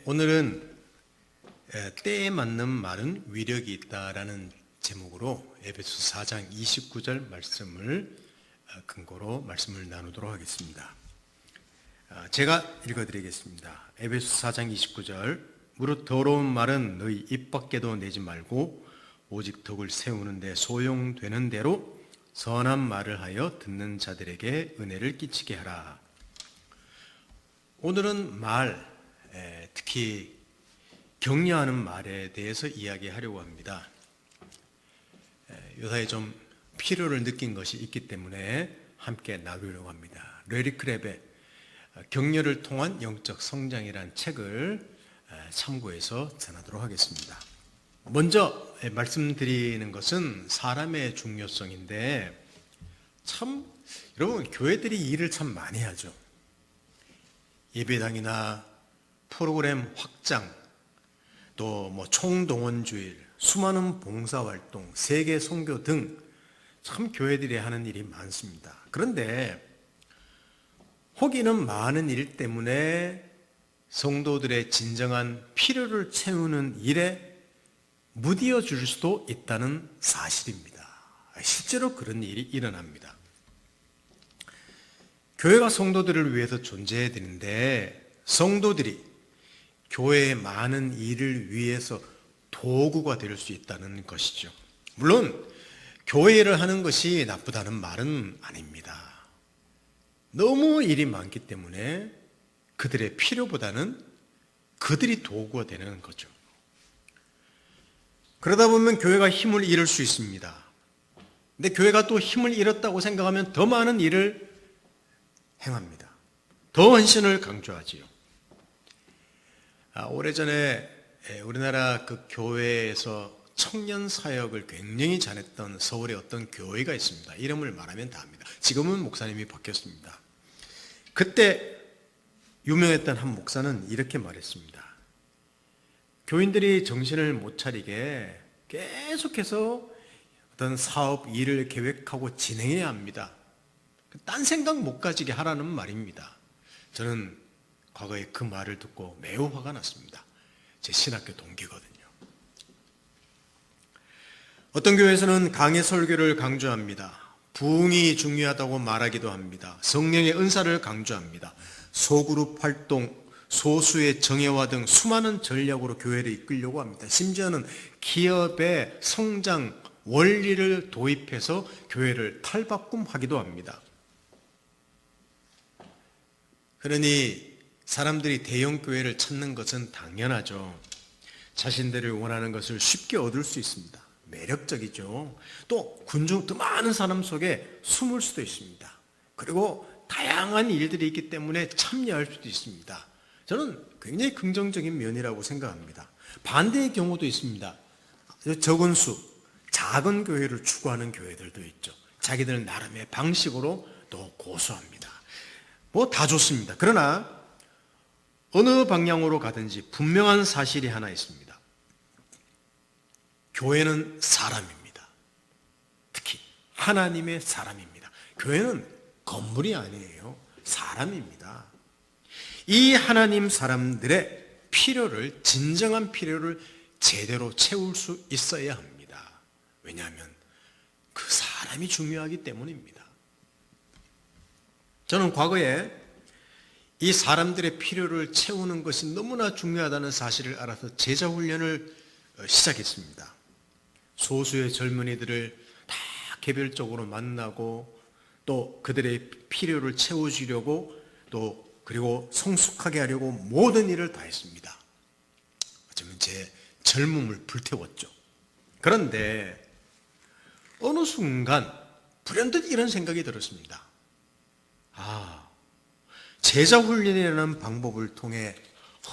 오늘은 때에 맞는 말은 위력이 있다라는 제목으로 에베소 4장 29절 말씀을 근거로 말씀을 나누도록 하겠습니다. 제가 읽어드리겠습니다. 에베소 4장 29절 무릇 더러운 말은 너희 입 밖에도 내지 말고 오직 덕을 세우는 데 소용되는 대로 선한 말을 하여 듣는 자들에게 은혜를 끼치게 하라. 오늘은 특히 격려하는 말에 대해서 이야기하려고 합니다. 요사이 좀 필요를 느낀 것이 있기 때문에 함께 나누려고 합니다. 레리 크랩의 격려를 통한 영적 성장이라는 책을 참고해서 전하도록 하겠습니다. 먼저 말씀드리는 것은 사람의 중요성인데 여러분 교회들이 일을 참 많이 하죠. 예배당이나 프로그램 확장, 또 총동원주일, 수많은 봉사활동, 세계 선교 등 참 교회들이 하는 일이 많습니다. 그런데 혹이는 많은 일 때문에 성도들의 진정한 필요를 채우는 일에 무디어 줄 수도 있다는 사실입니다. 실제로 그런 일이 일어납니다. 교회가 성도들을 위해서 존재해야 되는데 성도들이 교회의 많은 일을 위해서 도구가 될 수 있다는 것이죠. 물론 교회 일을 하는 것이 나쁘다는 말은 아닙니다. 너무 일이 많기 때문에 그들의 필요보다는 그들이 도구가 되는 거죠. 그러다 보면 교회가 힘을 잃을 수 있습니다. 근데 교회가 또 힘을 잃었다고 생각하면 더 많은 일을 행합니다. 더 헌신을 강조하지요. 오래전에 우리나라 그 교회에서 청년 사역을 굉장히 잘했던 서울의 어떤 교회가 있습니다. 이름을 말하면 다 압니다. 지금은 목사님이 바뀌었습니다. 그때 유명했던 한 목사는 이렇게 말했습니다. 교인들이 정신을 못 차리게 계속해서 어떤 사업 일을 계획하고 진행해야 합니다. 딴 생각 못 가지게 하라는 말입니다. 저는 과거에 그 말을 듣고 매우 화가 났습니다. 제 신학교 동기거든요. 어떤 교회에서는 강의 설교를 강조합니다. 부흥이 중요하다고 말하기도 합니다. 성령의 은사를 강조합니다. 소그룹 활동, 소수의 정예화 등 수많은 전략으로 교회를 이끌려고 합니다. 심지어는 기업의 성장 원리를 도입해서 교회를 탈바꿈하기도 합니다. 그러니 사람들이 대형 교회를 찾는 것은 당연하죠. 자신들이 원하는 것을 쉽게 얻을 수 있습니다. 매력적이죠. 또 군중 더 많은 사람 속에 숨을 수도 있습니다. 그리고 다양한 일들이 있기 때문에 참여할 수도 있습니다. 저는 굉장히 긍정적인 면이라고 생각합니다. 반대의 경우도 있습니다. 적은 수, 작은 교회를 추구하는 교회들도 있죠. 자기들 나름의 방식으로 또 고수합니다. 다 좋습니다. 그러나 어느 방향으로 가든지 분명한 사실이 하나 있습니다. 교회는 사람입니다. 특히 하나님의 사람입니다. 교회는 건물이 아니에요. 사람입니다. 이 하나님 사람들의 필요를, 진정한 필요를 제대로 채울 수 있어야 합니다. 왜냐하면 그 사람이 중요하기 때문입니다. 저는 과거에 이 사람들의 필요를 채우는 것이 너무나 중요하다는 사실을 알아서 제자훈련을 시작했습니다. 소수의 젊은이들을 다 개별적으로 만나고 또 그들의 필요를 채워주려고 그리고 성숙하게 하려고 모든 일을 다 했습니다. 어쩌면 제 젊음을 불태웠죠. 그런데 어느 순간 불현듯 이런 생각이 들었습니다. 제자훈련이라는 방법을 통해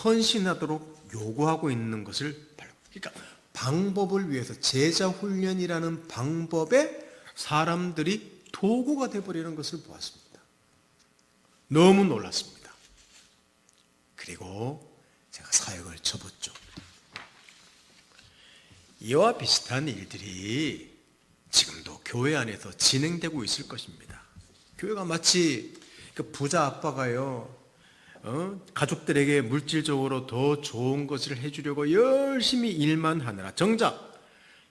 헌신하도록 요구하고 있는 것을 그러니까 방법을 위해서 제자훈련이라는 방법에 사람들이 도구가 되어버리는 것을 보았습니다. 너무 놀랐습니다. 그리고 제가 사역을 접었죠. 이와 비슷한 일들이 지금도 교회 안에서 진행되고 있을 것입니다. 교회가 마치 그 부자 아빠가요, 가족들에게 물질적으로 더 좋은 것을 해주려고 열심히 일만 하느라 정작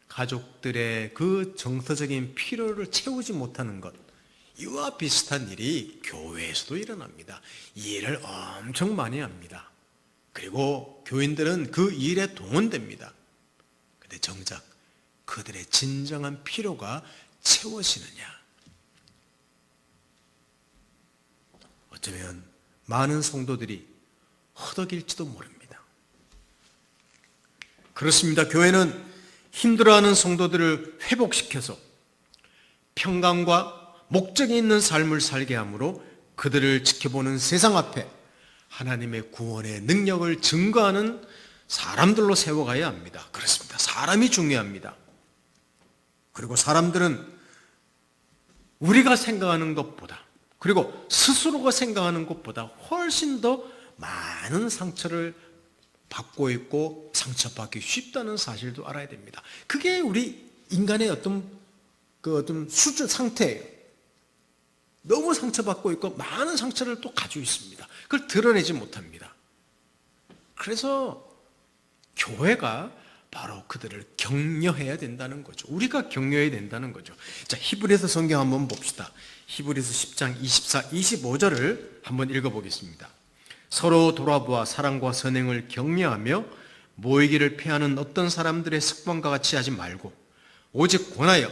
가족들의 그 정서적인 필요를 채우지 못하는 것, 이와 비슷한 일이 교회에서도 일어납니다. 이 일을 엄청 많이 합니다. 그리고 교인들은 그 일에 동원됩니다. 근데 정작 그들의 진정한 필요가 채워지느냐? 어쩌면 많은 성도들이 허덕일지도 모릅니다. 그렇습니다. 교회는 힘들어하는 성도들을 회복시켜서 평강과 목적이 있는 삶을 살게 하므로 그들을 지켜보는 세상 앞에 하나님의 구원의 능력을 증거하는 사람들로 세워가야 합니다. 그렇습니다. 사람이 중요합니다. 그리고 사람들은 우리가 생각하는 것보다, 그리고 스스로가 생각하는 것보다 훨씬 더 많은 상처를 받고 있고 상처받기 쉽다는 사실도 알아야 됩니다. 그게 우리 인간의 어떤 수준 상태예요. 너무 상처받고 있고 많은 상처를 또 가지고 있습니다. 그걸 드러내지 못합니다. 그래서 교회가 바로 그들을 격려해야 된다는 거죠. 우리가 격려해야 된다는 거죠. 자, 히브리서 성경 한번 봅시다. 히브리서 10장 24, 25절을 한번 읽어보겠습니다. 서로 돌아보아 사랑과 선행을 격려하며 모이기를 피하는 어떤 사람들의 습관과 같이 하지 말고 오직 권하여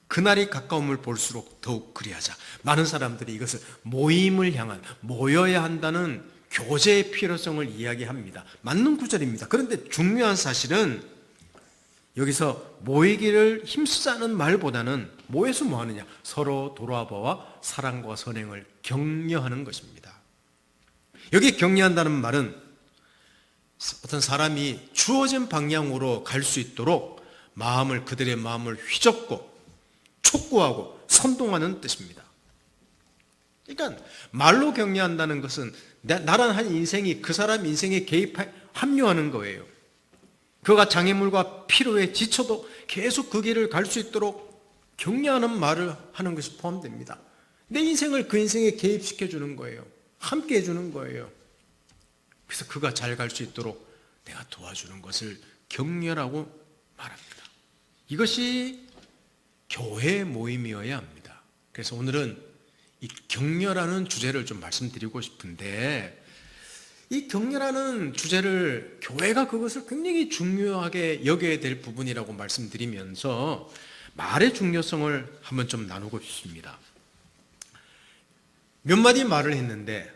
그날이 가까움을 볼수록 더욱 그리하자. 많은 사람들이 이것을 모임을 향한, 모여야 한다는 교제의 필요성을 이야기합니다. 맞는 구절입니다. 그런데 중요한 사실은 여기서 모이기를 힘쓰자는 말보다는 모여서 뭐 하느냐? 서로 돌아보아 사랑과 선행을 격려하는 것입니다. 여기 격려한다는 말은 어떤 사람이 주어진 방향으로 갈 수 있도록 그들의 마음을 휘젓고 촉구하고 선동하는 뜻입니다. 그러니까 말로 격려한다는 것은 나란 인생이 그 사람 인생에 합류하는 거예요. 그가 장애물과 피로에 지쳐도 계속 그 길을 갈 수 있도록 격려하는 말을 하는 것이 포함됩니다. 내 인생을 그 인생에 개입시켜 주는 거예요. 함께 해주는 거예요. 그래서 그가 잘 갈 수 있도록 내가 도와주는 것을 격려라고 말합니다. 이것이 교회 모임이어야 합니다. 그래서 오늘은 이 격려라는 주제를 좀 말씀드리고 싶은데, 이 격려라는 주제를 교회가 그것을 굉장히 중요하게 여겨야 될 부분이라고 말씀드리면서 말의 중요성을 한번 좀 나누고 싶습니다. 몇 마디 말을 했는데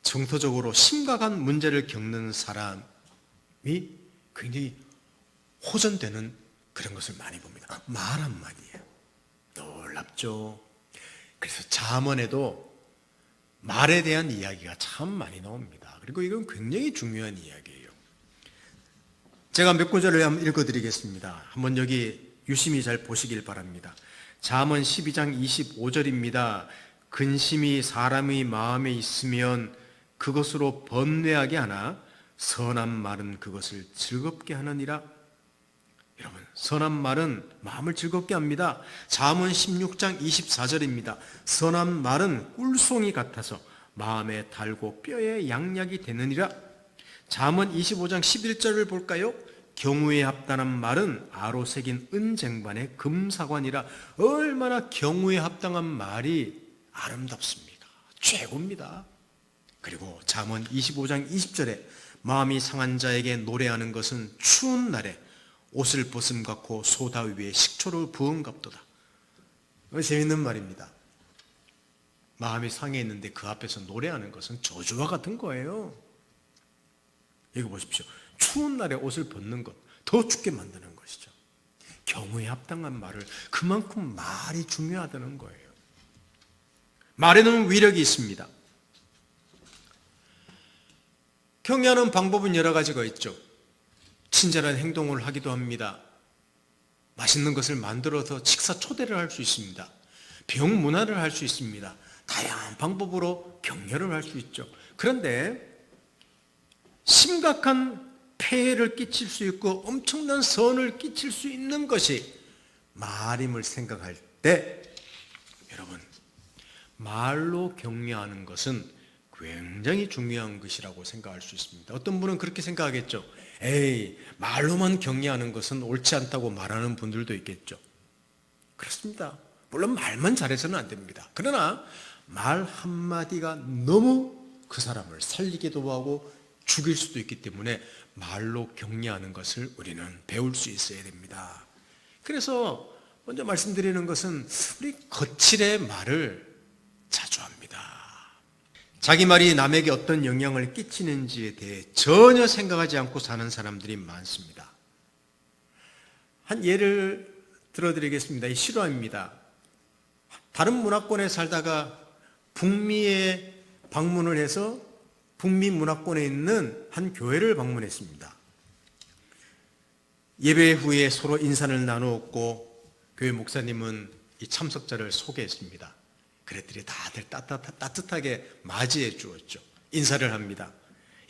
정서적으로 심각한 문제를 겪는 사람이 굉장히 호전되는 그런 것을 많이 봅니다. 말 한마디예요. 놀랍죠. 그래서 잠언에도 말에 대한 이야기가 참 많이 나옵니다. 그리고 이건 굉장히 중요한 이야기예요. 제가 몇 구절을 한번 읽어드리겠습니다. 한번 여기 유심히 잘 보시길 바랍니다. 잠언 12장 25절입니다. 근심이 사람의 마음에 있으면 그것으로 번뇌하게 하나 선한 말은 그것을 즐겁게 하느니라. 여러분, 선한 말은 마음을 즐겁게 합니다. 잠언 16장 24절입니다. 선한 말은 꿀송이 같아서 마음에 달고 뼈에 양약이 되느니라. 잠언 25장 11절을 볼까요? 경우에 합당한 말은 아로 새긴 은쟁반의 금사관이라. 얼마나 경우에 합당한 말이 아름답습니까? 최고입니다. 그리고 잠언 25장 20절에 마음이 상한 자에게 노래하는 것은 추운 날에 옷을 벗음 같고 소다 위에 식초를 부은 같도다. 재밌는 말입니다. 마음이 상해 있는데 그 앞에서 노래하는 것은 저주와 같은 거예요. 여기 보십시오. 추운 날에 옷을 벗는 것, 더 춥게 만드는 것이죠. 경우에 합당한 말을, 그만큼 말이 중요하다는 거예요. 말에는 위력이 있습니다. 격려하는 방법은 여러 가지가 있죠. 친절한 행동을 하기도 합니다. 맛있는 것을 만들어서 식사 초대를 할 수 있습니다. 병문안을 할 수 있습니다. 다양한 방법으로 격려를 할 수 있죠. 그런데 심각한 폐해를 끼칠 수 있고 엄청난 선을 끼칠 수 있는 것이 말임을 생각할 때, 여러분, 말로 격려하는 것은 굉장히 중요한 것이라고 생각할 수 있습니다. 어떤 분은 그렇게 생각하겠죠. 에이, 말로만 격려하는 것은 옳지 않다고 말하는 분들도 있겠죠. 그렇습니다. 물론 말만 잘해서는 안 됩니다. 그러나 말 한마디가 너무 그 사람을 살리기도 하고 죽일 수도 있기 때문에 말로 격려하는 것을 우리는 배울 수 있어야 됩니다. 그래서 먼저 말씀드리는 것은 우리 거칠의 말을 자주 합니다. 자기 말이 남에게 어떤 영향을 끼치는지에 대해 전혀 생각하지 않고 사는 사람들이 많습니다. 한 예를 들어드리겠습니다. 이 실화입니다. 다른 문화권에 살다가 북미에 방문을 해서 북미 문화권에 있는 한 교회를 방문했습니다. 예배 후에 서로 인사를 나누었고 교회 목사님은 이 참석자를 소개했습니다. 그랬더니 다들 따뜻하게 맞이해 주었죠. 인사를 합니다.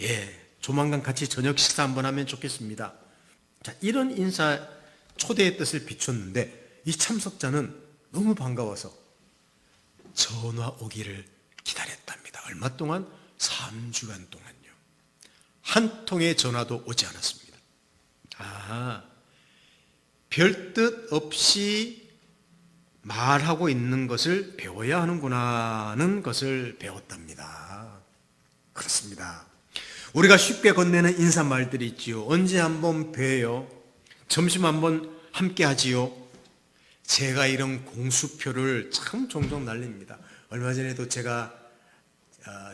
예, 조만간 같이 저녁 식사 한번 하면 좋겠습니다. 자, 이런 인사 초대의 뜻을 비췄는데 이 참석자는 너무 반가워서 전화 오기를 기다렸답니다. 얼마 동안? 3주간 동안요. 한 통의 전화도 오지 않았습니다. 별뜻 없이 말하고 있는 것을 배워야 하는구나는 것을 배웠답니다. 그렇습니다. 우리가 쉽게 건네는 인사말들이 있지요. 언제 한번 뵈요? 점심 한번 함께 하지요? 제가 이런 공수표를 참 종종 날립니다. 얼마 전에도 제가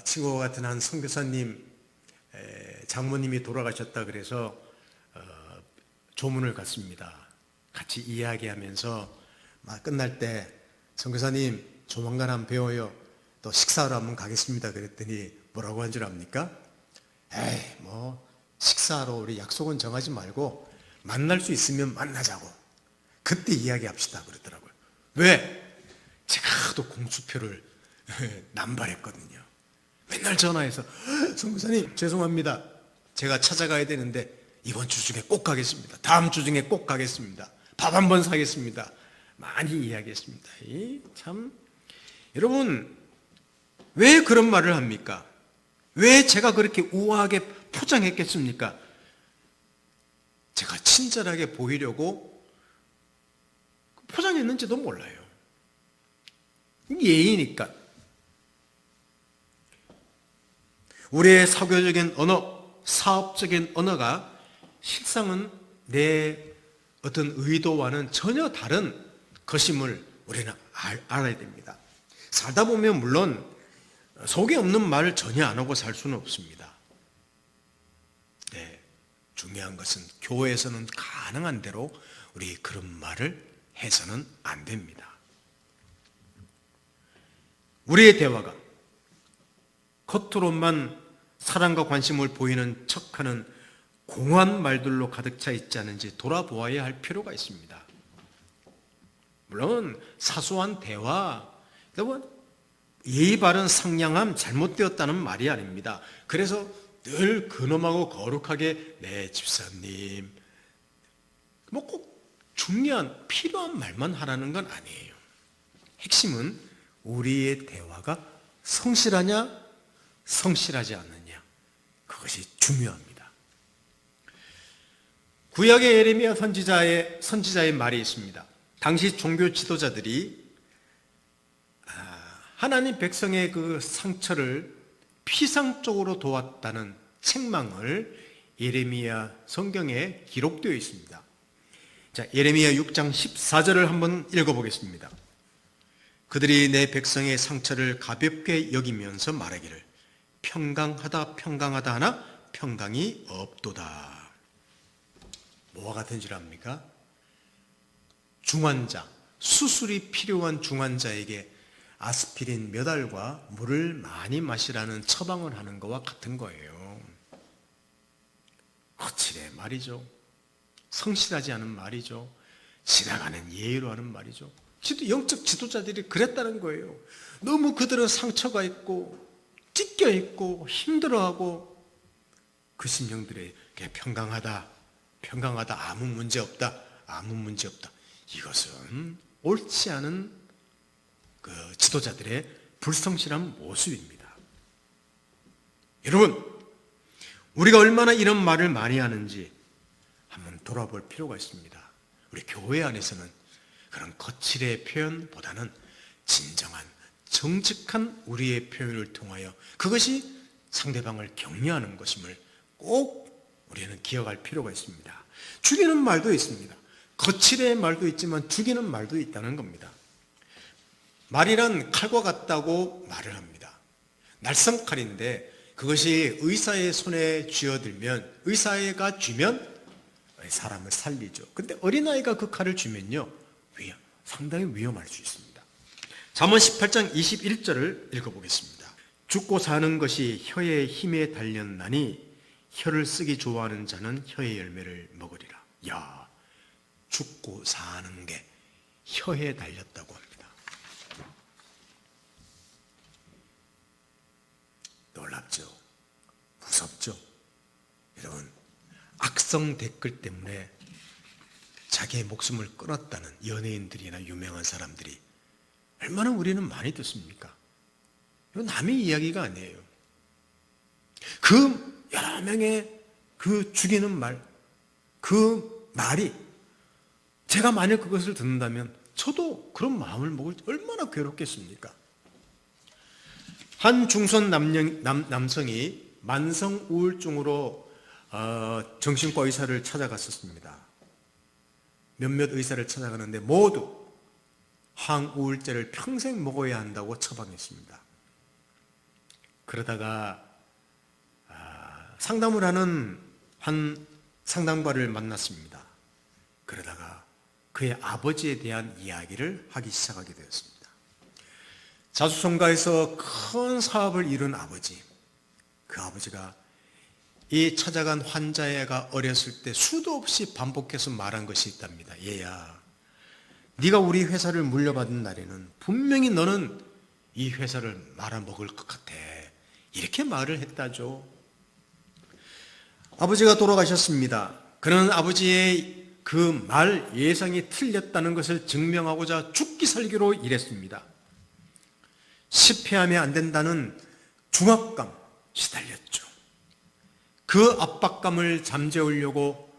친구와 같은 한 선교사님 장모님이 돌아가셨다 그래서 조문을 갔습니다. 같이 이야기하면서 끝날 때 선교사님 조만간 한번 뵈어요. 또 식사하러 한번 가겠습니다. 그랬더니 뭐라고 한 줄 압니까? 에이, 식사하러 우리 약속은 정하지 말고 만날 수 있으면 만나자고. 그때 이야기합시다 그러더라고요. 왜? 제가 하도 공수표를 남발했거든요. 맨날 전화해서 선교사님 죄송합니다. 제가 찾아가야 되는데 이번 주 중에 꼭 가겠습니다. 다음 주 중에 꼭 가겠습니다. 밥 한번 사겠습니다. 많이 이야기했습니다. 참 여러분 왜 그런 말을 합니까? 왜 제가 그렇게 우아하게 포장했겠습니까? 제가 친절하게 보이려고 포장했는지도 몰라요. 예의니까. 우리의 사교적인 언어, 사업적인 언어가 실상은 내 어떤 의도와는 전혀 다른 것임을 우리는 알아야 됩니다. 살다 보면 물론 속에 없는 말을 전혀 안 하고 살 수는 없습니다. 네, 중요한 것은 교회에서는 가능한 대로 우리 그런 말을 해서는 안 됩니다. 우리의 대화가 겉으로만 사랑과 관심을 보이는 척하는 공허한 말들로 가득 차 있지 않은지 돌아보아야 할 필요가 있습니다. 물론 사소한 대화, 예의 바른 상냥함 잘못되었다는 말이 아닙니다. 그래서 늘 근엄하고 거룩하게 네 집사님 꼭 중요한 필요한 말만 하라는 건 아니에요. 핵심은 우리의 대화가 성실하냐 성실하지 않느냐, 그것이 중요합니다. 구약의 예레미야 선지자의 말이 있습니다. 당시 종교 지도자들이 하나님 백성의 그 상처를 피상적으로 도왔다는 책망을 예레미야 성경에 기록되어 있습니다. 자, 예레미야 6장 14절을 한번 읽어보겠습니다. 그들이 내 백성의 상처를 가볍게 여기면서 말하기를 평강하다 평강하다 하나 평강이 없도다. 뭐와 같은 줄 압니까? 중환자, 수술이 필요한 중환자에게 아스피린 몇 알과 물을 많이 마시라는 처방을 하는 것과 같은 거예요. 거칠의 말이죠. 성실하지 않은 말이죠. 지나가는 예의로 하는 말이죠. 영적 지도자들이 그랬다는 거예요. 너무 그들은 상처가 있고 찢겨 있고 힘들어하고 그 심령들에게 평강하다 평강하다 아무 문제 없다 아무 문제 없다, 이것은 옳지 않은 그 지도자들의 불성실한 모습입니다. 여러분, 우리가 얼마나 이런 말을 많이 하는지 한번 돌아볼 필요가 있습니다. 우리 교회 안에서는 그런 거칠의 표현보다는 진정한 정직한 우리의 표현을 통하여 그것이 상대방을 격려하는 것임을 꼭 우리는 기억할 필요가 있습니다. 죽이는 말도 있습니다. 거칠의 말도 있지만 죽이는 말도 있다는 겁니다. 말이란 칼과 같다고 말을 합니다. 날성칼인데 그것이 의사의 손에 쥐어들면, 의사가 쥐면 사람을 살리죠. 근데 어린아이가 그 칼을 쥐면요, 상당히 위험할 수 있습니다. 잠언 18장 21절을 읽어보겠습니다. 죽고 사는 것이 혀의 힘에 달렸나니 혀를 쓰기 좋아하는 자는 혀의 열매를 먹으리라. 야, 죽고 사는 게 혀에 달렸다고 합니다. 놀랍죠? 무섭죠? 여러분, 악성 댓글 때문에 자기의 목숨을 끊었다는 연예인들이나 유명한 사람들이 얼마나 우리는 많이 듣습니까? 이건 남의 이야기가 아니에요. 그 여러 명의 그 죽이는 말, 그 말이 제가 만약 그것을 듣는다면 저도 그런 마음을 먹을 때 얼마나 괴롭겠습니까? 한 중손 남성이 만성 우울증으로 정신과 의사를 찾아갔었습니다. 몇몇 의사를 찾아가는데 모두 항우울제를 평생 먹어야 한다고 처방했습니다. 그러다가 상담을 하는 한 상담가를 만났습니다. 그러다가 그의 아버지에 대한 이야기를 하기 시작하게 되었습니다. 자수성가에서 큰 사업을 이룬 아버지, 그 아버지가 이 찾아간 환자애가 어렸을 때 수도 없이 반복해서 말한 것이 있답니다. 얘야, 네가 우리 회사를 물려받은 날에는 분명히 너는 이 회사를 말아먹을 것 같아. 이렇게 말을 했다죠. 아버지가 돌아가셨습니다. 그는 아버지의 그 말 예상이 틀렸다는 것을 증명하고자 죽기 살기로 일했습니다. 실패하면 안 된다는 중압감 시달렸죠. 그 압박감을 잠재우려고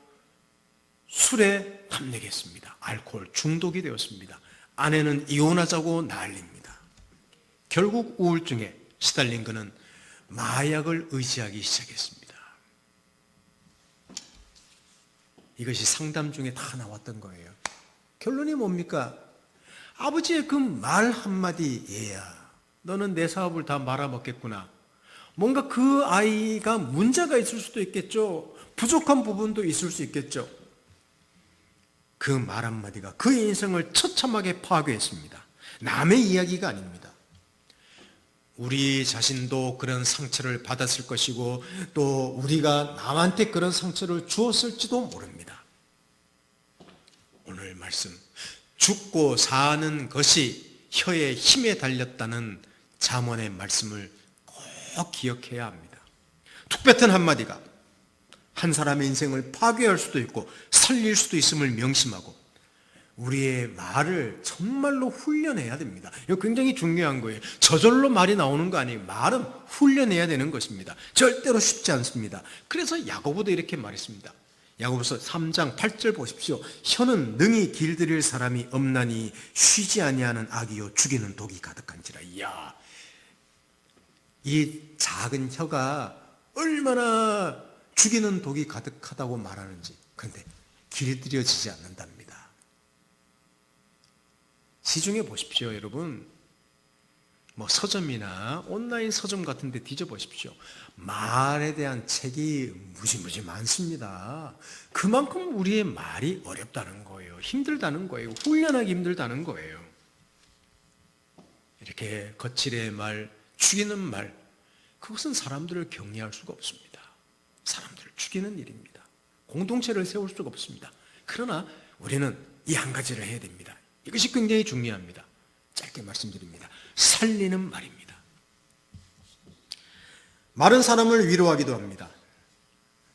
술에 탐내겠습니다. 알코올 중독이 되었습니다. 아내는 이혼하자고 난립니다. 결국 우울증에 시달린 그는 마약을 의지하기 시작했습니다. 이것이 상담 중에 다 나왔던 거예요. 결론이 뭡니까? 아버지의 그 말 한마디, 얘야, 너는 내 사업을 다 말아먹겠구나. 뭔가 그 아이가 문제가 있을 수도 있겠죠. 부족한 부분도 있을 수 있겠죠. 그 말 한마디가 그의 인생을 처참하게 파괴했습니다. 남의 이야기가 아닙니다. 우리 자신도 그런 상처를 받았을 것이고 또 우리가 남한테 그런 상처를 주었을지도 모릅니다. 오늘 말씀, 죽고 사는 것이 혀의 힘에 달렸다는 잠언의 말씀을 꼭 기억해야 합니다. 툭 뱉은 한마디가 한 사람의 인생을 파괴할 수도 있고 살릴 수도 있음을 명심하고 우리의 말을 정말로 훈련해야 됩니다. 이거 굉장히 중요한 거예요. 저절로 말이 나오는 거 아니에요. 말은 훈련해야 되는 것입니다. 절대로 쉽지 않습니다. 그래서 야고보도 이렇게 말했습니다. 야고보서 3장 8절 보십시오. 혀는 능히 길들일 사람이 없나니 쉬지 아니하는 악이요 죽이는 독이 가득한지라. 이야, 이 작은 혀가 얼마나 죽이는 독이 가득하다고 말하는지. 그런데 길들여지지 않는답니다. 시중에 보십시오, 여러분. 서점이나 온라인 서점 같은 데 뒤져보십시오. 말에 대한 책이 무지무지 많습니다. 그만큼 우리의 말이 어렵다는 거예요. 힘들다는 거예요. 훈련하기 힘들다는 거예요. 이렇게 거칠의 말, 죽이는 말, 그것은 사람들을 격려할 수가 없습니다. 사람들을 죽이는 일입니다. 공동체를 세울 수가 없습니다. 그러나 우리는 이 한 가지를 해야 됩니다. 이것이 굉장히 중요합니다. 짧게 말씀드립니다. 살리는 말입니다. 말은 사람을 위로하기도 합니다.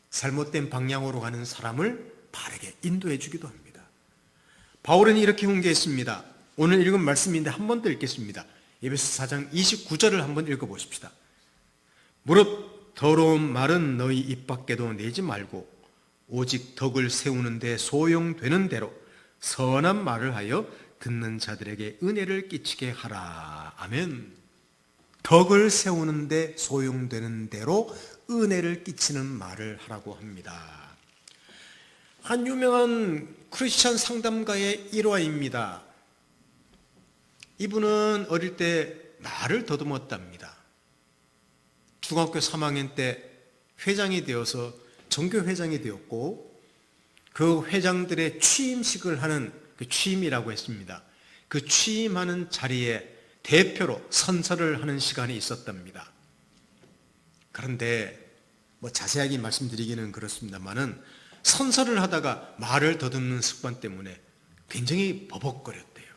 잘못된 방향으로 가는 사람을 바르게 인도해 주기도 합니다. 바울은 이렇게 훈계했습니다. 오늘 읽은 말씀인데 한 번 더 읽겠습니다. 에베소 4장 29절을 한번 읽어보십시다. 무릇 더러운 말은 너희 입 밖에도 내지 말고 오직 덕을 세우는 데 소용되는 대로 선한 말을 하여 듣는 자들에게 은혜를 끼치게 하라. 아멘. 덕을 세우는 데 소용되는 대로 은혜를 끼치는 말을 하라고 합니다. 한 유명한 크리스찬 상담가의 일화입니다. 이분은 어릴 때 말을 더듬었답니다. 중학교 3학년 때 회장이 되어서 전교회장이 되었고, 그 회장들의 취임식을 하는 그 취임이라고 했습니다. 그 취임하는 자리에 대표로 선서를 하는 시간이 있었답니다. 그런데 자세하게 말씀드리기는 그렇습니다만은 선서를 하다가 말을 더듬는 습관 때문에 굉장히 버벅거렸대요.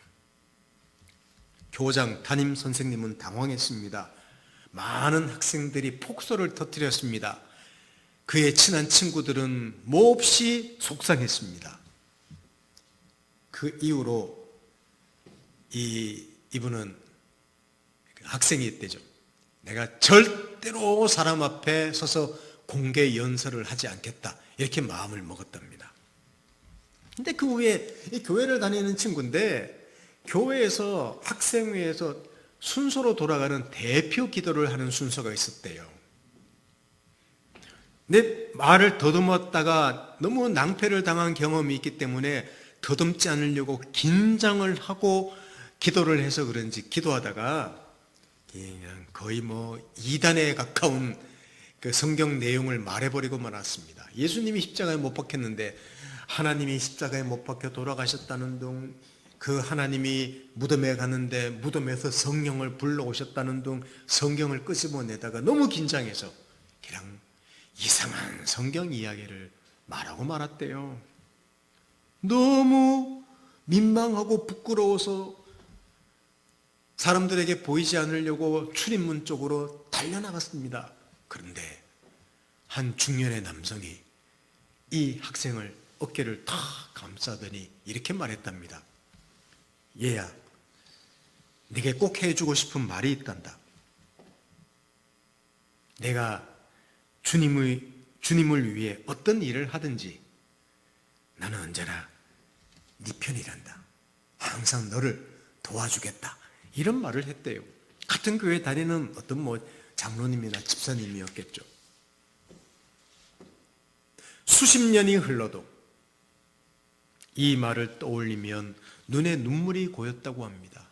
교장, 담임 선생님은 당황했습니다. 많은 학생들이 폭소를 터뜨렸습니다. 그의 친한 친구들은 몹시 속상했습니다. 그 이후로 이분은 학생이 있대죠. 내가 절대로 사람 앞에 서서 공개 연설을 하지 않겠다, 이렇게 마음을 먹었답니다. 근데 그 후에 이 교회를 다니는 친구인데, 교회에서 학생회에서 순서로 돌아가는 대표 기도를 하는 순서가 있었대요. 내 말을 더듬었다가 너무 낭패를 당한 경험이 있기 때문에 더듬지 않으려고 긴장을 하고 기도를 해서 그런지 기도하다가 그냥 거의 2단에 가까운 그 성경 내용을 말해버리고 말았습니다. 예수님이 십자가에 못 박혔는데 하나님이 십자가에 못 박혀 돌아가셨다는 둥, 그 하나님이 무덤에 가는데 무덤에서 성령을 불러오셨다는 둥 성경을 끄집어내다가 너무 긴장해서 그냥 이상한 성경 이야기를 말하고 말았대요. 너무 민망하고 부끄러워서 사람들에게 보이지 않으려고 출입문 쪽으로 달려나갔습니다. 그런데 한 중년의 남성이 이 학생을 어깨를 탁 감싸더니 이렇게 말했답니다. 얘야, 네게 꼭 해주고 싶은 말이 있단다. 내가 주님을 위해 어떤 일을 하든지 나는 언제나 네 편이란다. 항상 너를 도와주겠다. 이런 말을 했대요. 같은 교회 다니는 어떤 장로님이나 집사님이었겠죠. 수십 년이 흘러도 이 말을 떠올리면 눈에 눈물이 고였다고 합니다.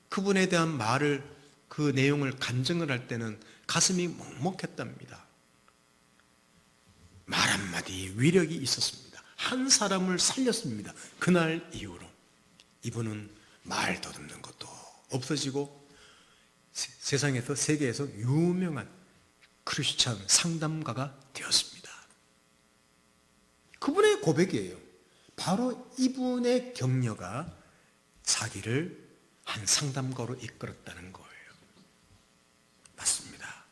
그분에 대한 말을, 그 내용을 간증을 할 때는 가슴이 먹먹했답니다. 말 한마디 위력이 있었습니다. 한 사람을 살렸습니다. 그날 이후로 이분은 말 더듬는 것도 없어지고 세상에서, 세계에서 유명한 크리스찬 상담가가 되었습니다. 그분의 고백이에요. 바로 이분의 격려가 자기를 한 상담가로 이끌었다는 거예요. 맞습니다.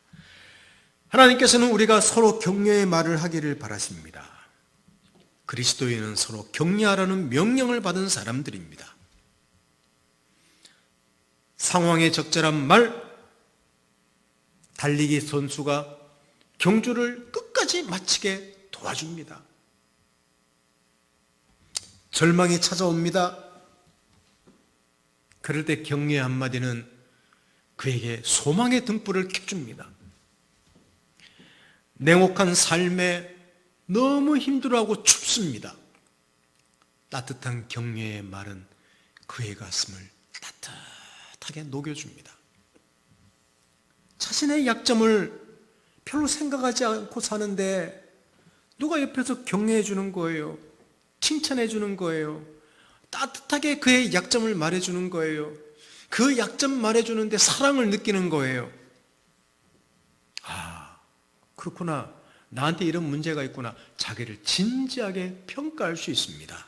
하나님께서는 우리가 서로 격려의 말을 하기를 바라십니다. 그리스도인은 서로 격려하라는 명령을 받은 사람들입니다. 상황에 적절한 말, 달리기 선수가 경주를 끝까지 마치게 도와줍니다. 절망이 찾아옵니다. 그럴 때 격려의 한마디는 그에게 소망의 등불을 켜줍니다. 냉혹한 삶에 너무 힘들어하고 춥습니다. 따뜻한 격려의 말은 그의 가슴을 따뜻하게 녹여줍니다. 자신의 약점을 별로 생각하지 않고 사는데 누가 옆에서 격려해 주는 거예요. 칭찬해 주는 거예요. 따뜻하게 그의 약점을 말해 주는 거예요. 그 약점 말해 주는데 사랑을 느끼는 거예요. 아, 그렇구나. 나한테 이런 문제가 있구나. 자기를 진지하게 평가할 수 있습니다.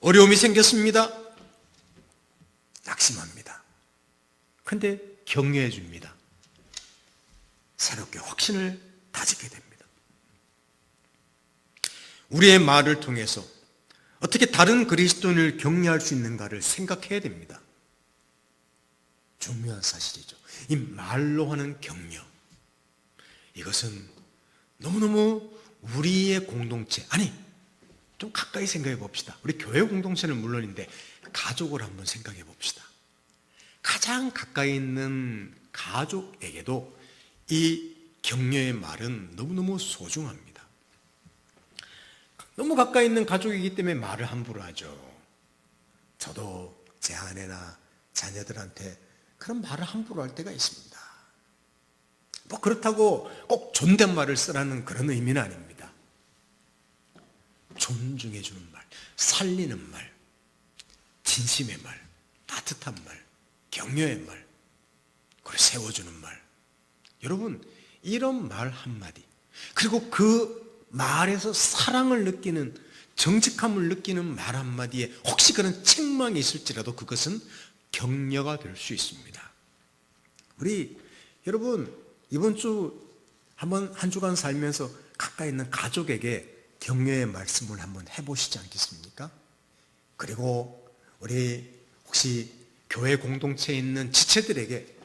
어려움이 생겼습니다. 낙심합니다. 근데 격려해 줍니다. 새롭게 확신을 다지게 됩니다. 우리의 말을 통해서 어떻게 다른 그리스도인을 격려할 수 있는가를 생각해야 됩니다. 중요한 사실이죠. 이 말로 하는 격려. 이것은 너무너무 우리의 공동체, 아니 좀 가까이 생각해 봅시다. 우리 교회 공동체는 물론인데 가족을 한번 생각해 봅시다. 가장 가까이 있는 가족에게도 이 격려의 말은 너무너무 소중합니다. 너무 가까이 있는 가족이기 때문에 말을 함부로 하죠. 저도 제 아내나 자녀들한테 그런 말을 함부로 할 때가 있습니다. 뭐 그렇다고 꼭 존댓말을 쓰라는 그런 의미는 아닙니다. 존중해 주는 말, 살리는 말, 진심의 말, 따뜻한 말, 격려의 말, 그리고 세워주는 말. 여러분, 이런 말 한마디, 그리고 그 말에서 사랑을 느끼는, 정직함을 느끼는 말 한마디에 혹시 그런 책망이 있을지라도 그것은 격려가 될 수 있습니다. 우리 여러분, 이번 주 한번 한 주간 살면서 가까이 있는 가족에게 격려의 말씀을 한번 해보시지 않겠습니까? 그리고 우리 혹시 교회 공동체에 있는 지체들에게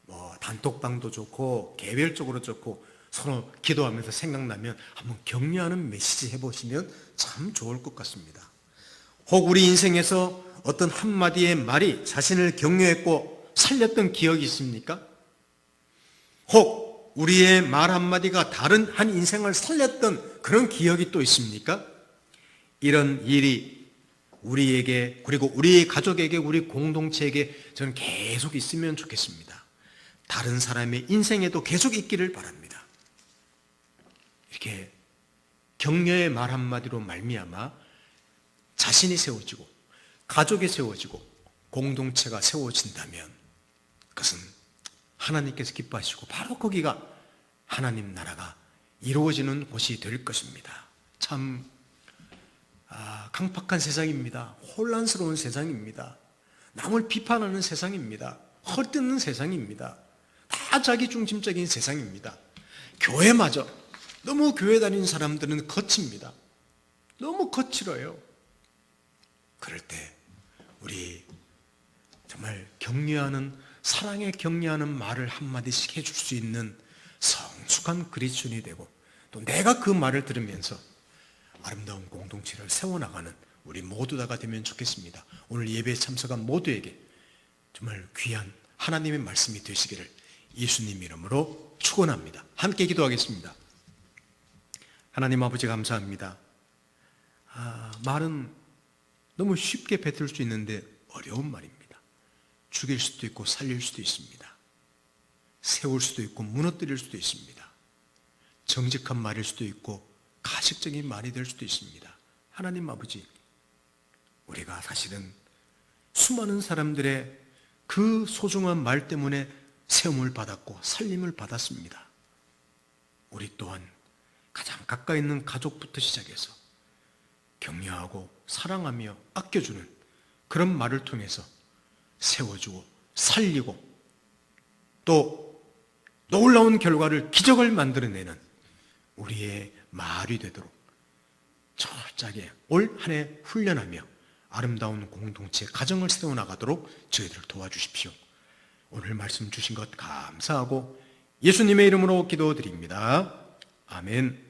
뭐 단톡방도 좋고 개별적으로 좋고 서로 기도하면서 생각나면 한번 격려하는 메시지 해보시면 참 좋을 것 같습니다. 혹 우리 인생에서 어떤 한마디의 말이 자신을 격려했고 살렸던 기억이 있습니까? 혹 우리의 말 한마디가 다른 한 인생을 살렸던 그런 기억이 또 있습니까? 이런 일이 우리에게, 그리고 우리 가족에게, 우리 공동체에게 저는 계속 있으면 좋겠습니다. 다른 사람의 인생에도 계속 있기를 바랍니다. 이렇게 격려의 말 한마디로 말미암아 자신이 세워지고 가족이 세워지고 공동체가 세워진다면 그것은 하나님께서 기뻐하시고 바로 거기가 하나님 나라가 이루어지는 곳이 될 것입니다. 참 강팍한 세상입니다. 혼란스러운 세상입니다. 남을 비판하는 세상입니다. 헐뜯는 세상입니다. 다 자기 중심적인 세상입니다. 교회마저 너무 교회 다니는 사람들은 거칩니다. 너무 거칠어요. 그럴 때 우리 정말 격려하는, 사랑에 격려하는 말을 한마디씩 해줄 수 있는 성숙한 그리스도인이 되고 또 내가 그 말을 들으면서 아름다운 공동체를 세워나가는 우리 모두 다가 되면 좋겠습니다. 오늘 예배에 참석한 모두에게 정말 귀한 하나님의 말씀이 되시기를 예수님 이름으로 축원합니다. 함께 기도하겠습니다. 하나님 아버지 감사합니다. 말은 너무 쉽게 뱉을 수 있는데 어려운 말입니다. 죽일 수도 있고 살릴 수도 있습니다. 세울 수도 있고 무너뜨릴 수도 있습니다. 정직한 말일 수도 있고 가식적인 말이 될 수도 있습니다. 하나님 아버지, 우리가 사실은 수많은 사람들의 그 소중한 말 때문에 세움을 받았고 살림을 받았습니다. 우리 또한 가장 가까이 있는 가족부터 시작해서 격려하고 사랑하며 아껴주는 그런 말을 통해서 세워주고 살리고 또 놀라운 결과를, 기적을 만들어내는 우리의 말이 되도록 철저하게 올 한 해 훈련하며 아름다운 공동체, 가정을 세워나가도록 저희들을 도와주십시오. 오늘 말씀 주신 것 감사하고 예수님의 이름으로 기도드립니다. 아멘.